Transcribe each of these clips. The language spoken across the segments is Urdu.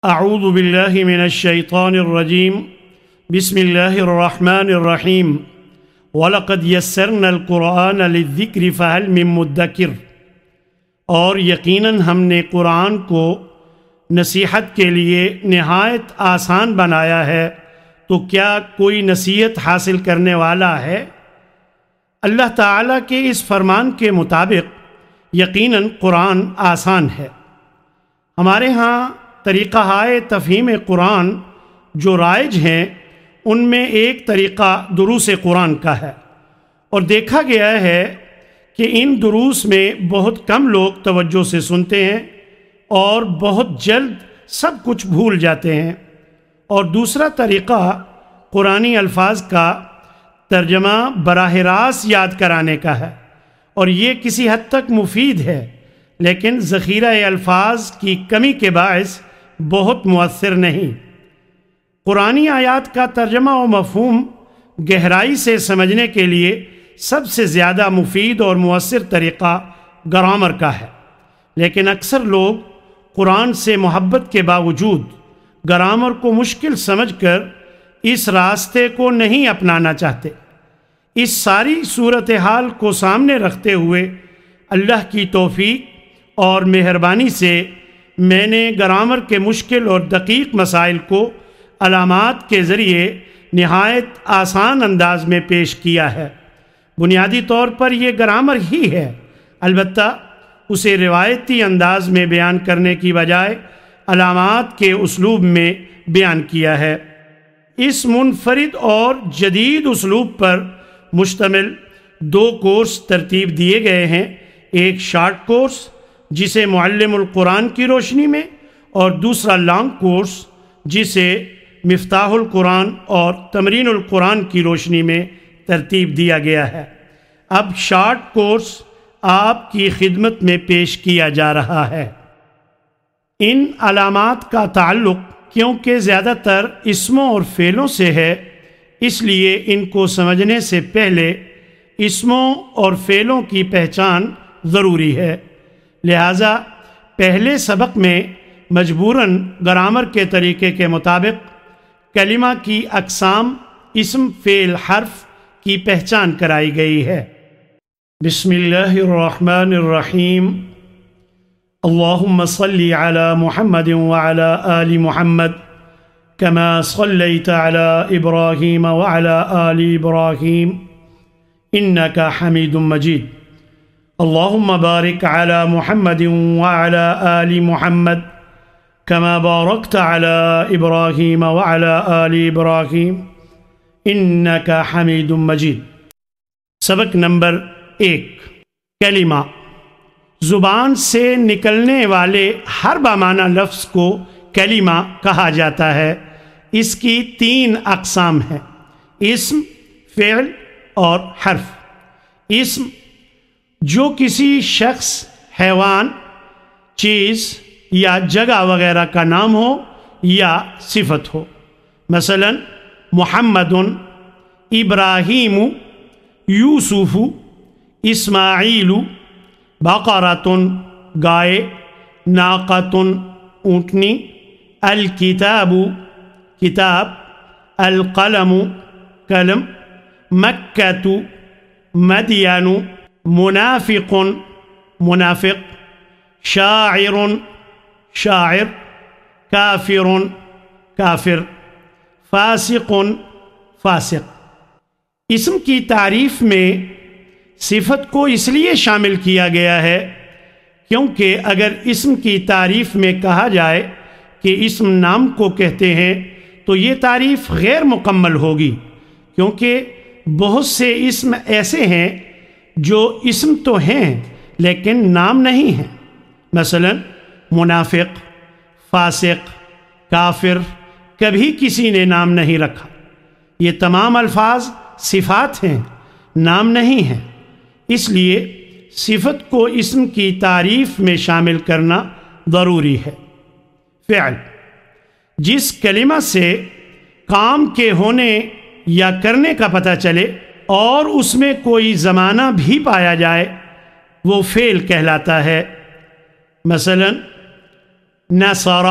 اعوذ باللہ من الشیطان الرجیم بسم اللہ الرحمن الرحیم وَلَقَدْ يَسَّرْنَا الْقُرْآنَ لِلذِّكْرِ فَهَلْ مِن مُدَّكِرٍ، اور یقیناً ہم نے قرآن کو نصیحت کے لیے نہایت آسان بنایا ہے، تو کیا کوئی نصیحت حاصل کرنے والا ہے؟ اللہ تعالیٰ کے اس فرمان کے مطابق یقیناً قرآن آسان ہے۔ ہمارے ہاں طریقہ ہائے تفہیم قرآن جو رائج ہیں، ان میں ایک طریقہ دروس قرآن کا ہے، اور دیکھا گیا ہے کہ ان دروس میں بہت کم لوگ توجہ سے سنتے ہیں اور بہت جلد سب کچھ بھول جاتے ہیں۔ اور دوسرا طریقہ قرآنی الفاظ کا ترجمہ براہ راست یاد کرانے کا ہے، اور یہ کسی حد تک مفید ہے، لیکن ذخیرہ الفاظ کی کمی کے باعث بہت مؤثر نہیں۔ قرآنی آیات کا ترجمہ و مفہوم گہرائی سے سمجھنے کے لیے سب سے زیادہ مفید اور مؤثر طریقہ گرامر کا ہے، لیکن اکثر لوگ قرآن سے محبت کے باوجود گرامر کو مشکل سمجھ کر اس راستے کو نہیں اپنانا چاہتے۔ اس ساری صورتحال کو سامنے رکھتے ہوئے اللہ کی توفیق اور مہربانی سے میں نے گرامر کے مشکل اور دقیق مسائل کو علامات کے ذریعے نہایت آسان انداز میں پیش کیا ہے۔ بنیادی طور پر یہ گرامر ہی ہے، البتہ اسے روایتی انداز میں بیان کرنے کی بجائے علامات کے اسلوب میں بیان کیا ہے۔ اس منفرد اور جدید اسلوب پر مشتمل 2 کورس ترتیب دیے گئے ہیں، ایک شارٹ کورس جسے معلم القرآن کی روشنی میں، اور دوسرا لانگ کورس جسے مفتاح القرآن اور تمرین القرآن کی روشنی میں ترتیب دیا گیا ہے۔ اب شارٹ کورس آپ کی خدمت میں پیش کیا جا رہا ہے۔ ان علامات کا تعلق کیونکہ زیادہ تر اسموں اور فعلوں سے ہے، اس لیے ان کو سمجھنے سے پہلے اسموں اور فعلوں کی پہچان ضروری ہے۔ لہٰذا پہلے سبق میں مجبوراً گرامر کے طریقے کے مطابق کلمہ کی اقسام اسم فعل حرف کی پہچان کرائی گئی ہے۔ بسم اللہ الرحمن الرحیم، اللہم صلی علی محمد وعلی آل محمد کما صلیت علی ابراہیم وعلی آل ابراہیم انک حمید مجید، اللہم بارک علی محمد وعلی آل محمد کما بارکت علی ابراہیم وعلی آل ابراہیم انک حمید مجید۔ سبق نمبر 1، کلمہ۔ زبان سے نکلنے والے ہر بامعنی لفظ کو کلمہ کہا جاتا ہے۔ اس کی 3 اقسام ہیں، اسم، فعل اور حرف۔ اسم جو کسی شخص، حیوان، چیز یا جگہ وغیرہ کا نام ہو یا صفت ہو، مثلا محمد، ابراہیم، یوسف، اسماعیل، بقرۃ گائے، ناقۃ اونٹنی، الکتاب کتاب، القلم قلم، مکۃ مدین، منافق منافق، شاعر شاعر، کافر کافر، فاسق فاسق۔ اسم کی تعریف میں صفت کو اس لیے شامل کیا گیا ہے کیونکہ اگر اسم کی تعریف میں کہا جائے کہ اسم نام کو کہتے ہیں تو یہ تعریف غیر مکمل ہوگی، کیونکہ بہت سے اسم ایسے ہیں جو اسم تو ہیں لیکن نام نہیں ہیں، مثلا منافق، فاسق، کافر، کبھی کسی نے نام نہیں رکھا۔ یہ تمام الفاظ صفات ہیں، نام نہیں ہیں، اس لیے صفت کو اسم کی تعریف میں شامل کرنا ضروری ہے۔ فعل، جس کلمہ سے کام کے ہونے یا کرنے کا پتہ چلے اور اس میں کوئی زمانہ بھی پایا جائے وہ فعل کہلاتا ہے۔ مثلا نصر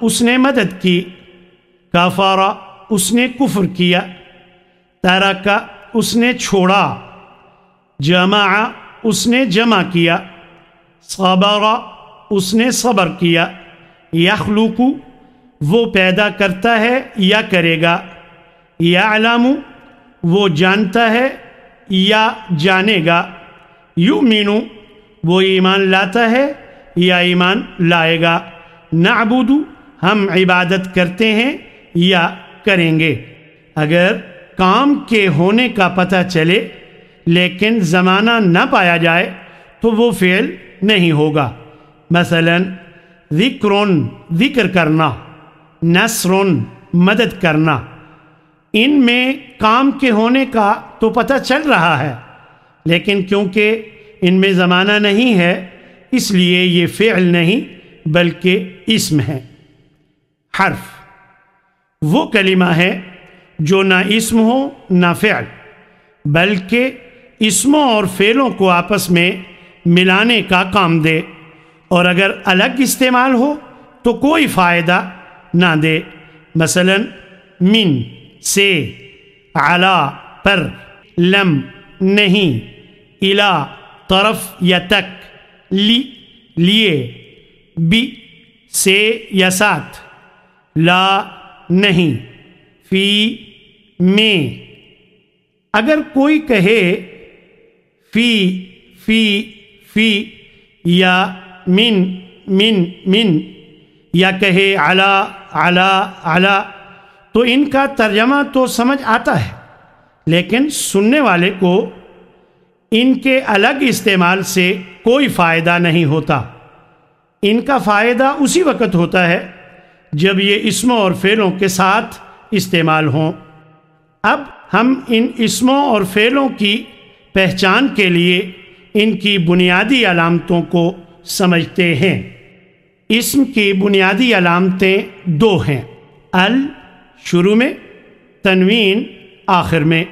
اس نے مدد کی، کفر اس نے کفر کیا، ترک اس نے چھوڑا، جمع اس نے جمع کیا، صبر اس نے صبر کیا، یخلق وہ پیدا کرتا ہے یا کرے گا، یعلم وہ جانتا ہے یا جانے گا، یؤمن وہ ایمان لاتا ہے یا ایمان لائے گا، نعبد ہم عبادت کرتے ہیں یا کریں گے۔ اگر کام کے ہونے کا پتہ چلے لیکن زمانہ نہ پایا جائے تو وہ فعل نہیں ہوگا۔ مثلا ذکر ذکر کرنا، نصر مدد کرنا، ان میں کام کے ہونے کا تو پتہ چل رہا ہے لیکن کیونکہ ان میں زمانہ نہیں ہے اس لیے یہ فعل نہیں بلکہ اسم ہے۔ حرف وہ کلمہ ہے جو نہ اسم ہو نہ فعل بلکہ اسموں اور فعلوں کو آپس میں ملانے کا کام دے، اور اگر الگ استعمال ہو تو کوئی فائدہ نہ دے۔ مثلا من سے، علی پر، لم نہیں، الی طرف یا تک، لی لیے، بی سے یا ساتھ، لا نہیں، فی میں۔ اگر کوئی کہے فی یا من یا کہے علی تو ان کا ترجمہ تو سمجھ آتا ہے لیکن سننے والے کو ان کے الگ استعمال سے کوئی فائدہ نہیں ہوتا۔ ان کا فائدہ اسی وقت ہوتا ہے جب یہ اسموں اور فعلوں کے ساتھ استعمال ہوں۔ اب ہم ان اسموں اور فعلوں کی پہچان کے لیے ان کی بنیادی علامتوں کو سمجھتے ہیں۔ اسم کی بنیادی علامتیں دو ہیں، ال شروع میں، تنوین آخر میں۔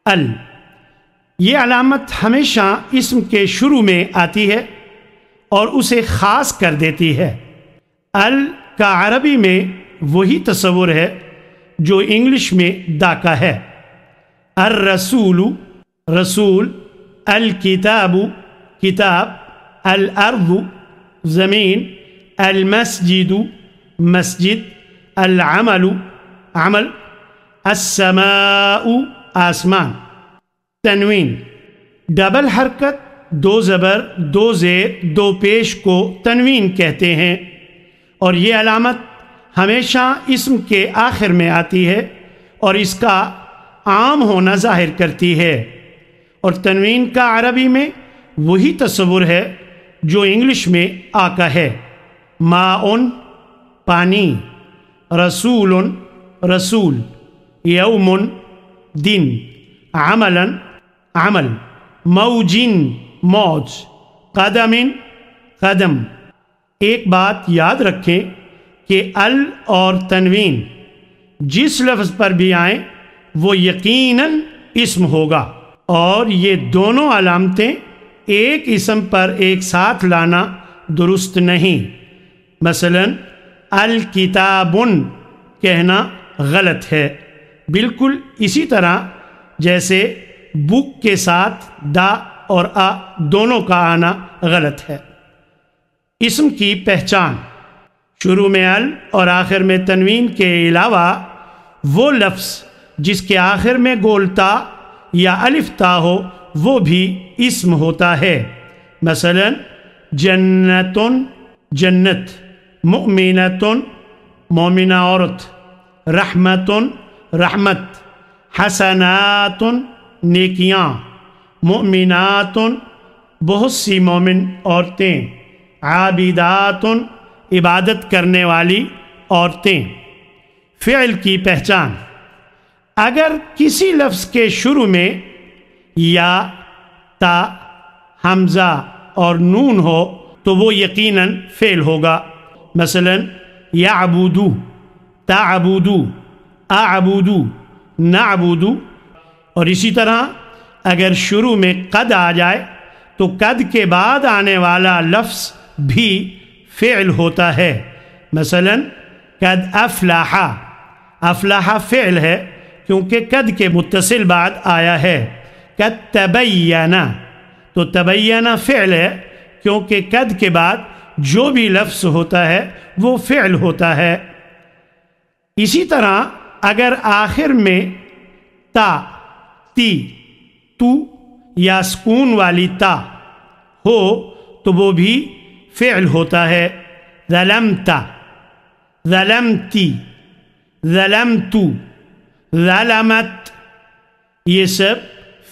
ال یہ علامت ہمیشہ اسم کے شروع میں آتی ہے اور اسے خاص کر دیتی ہے۔ ال کا عربی میں وہی تصور ہے جو انگلش میں دا کا ہے۔ الرسول رسول، الکتاب کتاب، الارض زمین، المسجد مسجد، العمل عمل، السماء آسمان۔ تنوین ڈبل حرکت، دو زبر، دو زیر، دو پیش کو تنوین کہتے ہیں، اور یہ علامت ہمیشہ اسم کے آخر میں آتی ہے اور اس کا عام ہونا ظاہر کرتی ہے۔ اور تنوین کا عربی میں وہی تصور ہے جو انگلش میں آ کا ہے۔ ماء پانی، رسول رسول، یوم دن، عملا عمل، موج موج، قدم قدم۔ ایک بات یاد رکھیں کہ ال اور تنوین جس لفظ پر بھی آئیں وہ یقیناً اسم ہوگا، اور یہ دونوں علامتیں ایک اسم پر ایک ساتھ لانا درست نہیں۔ مثلا الکتاب کہنا غلط ہے، بالکل اسی طرح جیسے بک کے ساتھ دا اور آ دونوں کا آنا غلط ہے۔ اسم کی پہچان، شروع میں ال اور آخر میں تنوین کے علاوہ وہ لفظ جس کے آخر میں گولتا یا الف تا ہو وہ بھی اسم ہوتا ہے۔ مثلا جنت جنت، مؤمنۃ مومنہ عورت، رحمت رحمت، حسنات نیکیاں، مؤمنات بہت سی مومن عورتیں، عابدات عبادت کرنے والی عورتیں۔ فعل کی پہچان، اگر کسی لفظ کے شروع میں یا، تا، حمزہ اور نون ہو تو وہ یقیناً فعل ہوگا۔ مثلا یعبد، تعبد، اعبد، نعبد۔ اور اسی طرح اگر شروع میں قد آ جائے تو قد کے بعد آنے والا لفظ بھی فعل ہوتا ہے۔ مثلا قد افلح، افلح فعل ہے کیونکہ قد کے متصل بعد آیا ہے. قد تبین، تو تبین فعل ہے کیونکہ قد کے بعد جو بھی لفظ ہوتا ہے وہ فعل ہوتا ہے. اسی طرح اگر آخر میں تا، تی، تو یا سکون والی تا ہو تو وہ بھی فعل ہوتا ہے. ظلمت، ظلمتی، ظلمت، ظلمت، یہ سب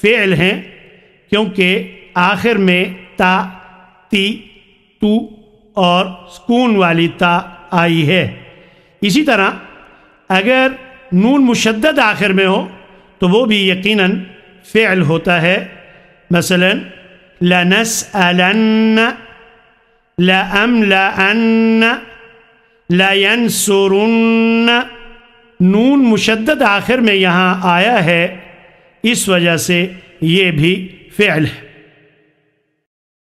فعل ہیں کیونکہ آخر میں تا، تی، تو اور سکون والی تا آئی ہے. اسی طرح اگر نون مشدد آخر میں ہو تو وہ بھی یقیناً فعل ہوتا ہے. مثلا لنسألن، لأملأن، لینصرن. نون مشدد آخر میں یہاں آیا ہے، اس وجہ سے یہ بھی فعل ہے.